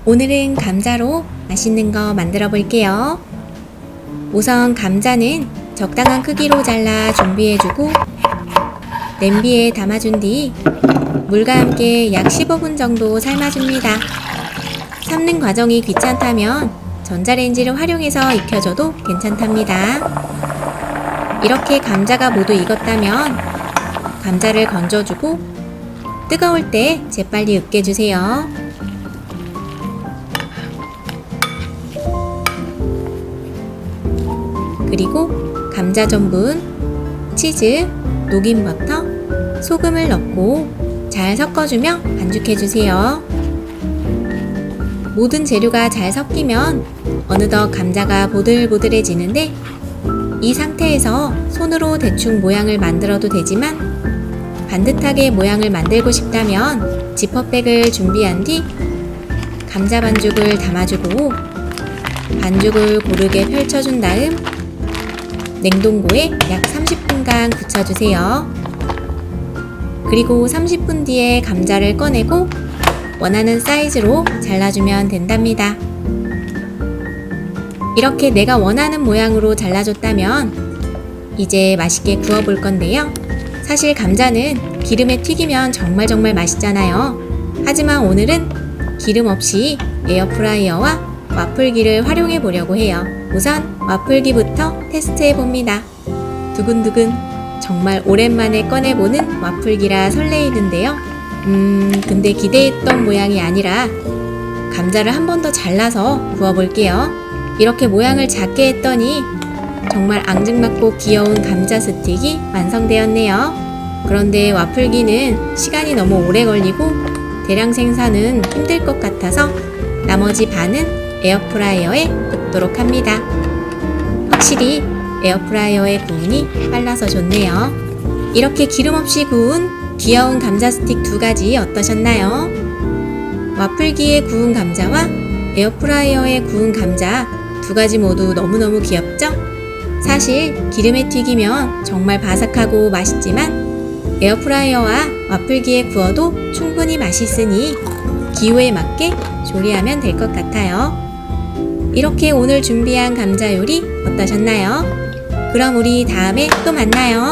오늘은 감자로 맛있는 거 만들어 볼게요. 우선 감자는 적당한 크기로 잘라 준비해주고 냄비에 담아준 뒤 물과 함께 약 15분 정도 삶아줍니다. 삶는 과정이 귀찮다면 전자레인지를 활용해서 익혀줘도 괜찮답니다. 이렇게 감자가 모두 익었다면 감자를 건져주고 뜨거울 때 재빨리 으깨주세요. 그리고 감자 전분, 치즈, 녹인 버터, 소금을 넣고 잘 섞어주며 반죽해주세요. 모든 재료가 잘 섞이면 어느덧 감자가 보들보들해지는데 이 상태에서 손으로 대충 모양을 만들어도 되지만 반듯하게 모양을 만들고 싶다면 지퍼백을 준비한 뒤 감자 반죽을 담아주고 반죽을 고르게 펼쳐준 다음 냉동고에 약 30분간 굳혀주세요. 그리고 30분 뒤에 감자를 꺼내고 원하는 사이즈로 잘라주면 된답니다. 이렇게 내가 원하는 모양으로 잘라줬다면 이제 맛있게 구워볼 건데요. 사실 감자는 기름에 튀기면 정말 맛있잖아요. 하지만 오늘은 기름 없이 에어프라이어와 와플기를 활용해 보려고 해요. 우선 와플기부터 테스트해 봅니다. 두근두근 정말 오랜만에 꺼내보는 와플기라 설레이는데요. 근데 기대했던 모양이 아니라 감자를 한 번 더 잘라서 구워볼게요. 이렇게 모양을 작게 했더니 정말 앙증맞고 귀여운 감자 스틱이 완성되었네요. 그런데 와플기는 시간이 너무 오래 걸리고 대량 생산은 힘들 것 같아서 나머지 반은 에어프라이어에 굽도록 합니다. 확실히 에어프라이어의 구운이 빨라서 좋네요. 이렇게 기름 없이 구운 귀여운 감자 스틱 두 가지 어떠셨나요? 와플기에 구운 감자와 에어프라이어에 구운 감자 두 가지 모두 너무너무 귀엽죠? 사실 기름에 튀기면 정말 바삭하고 맛있지만 에어프라이어와 와플기에 구워도 충분히 맛있으니 기호에 맞게 조리하면 될 것 같아요. 이렇게 오늘 준비한 감자 요리 어떠셨나요? 그럼 우리 다음에 또 만나요.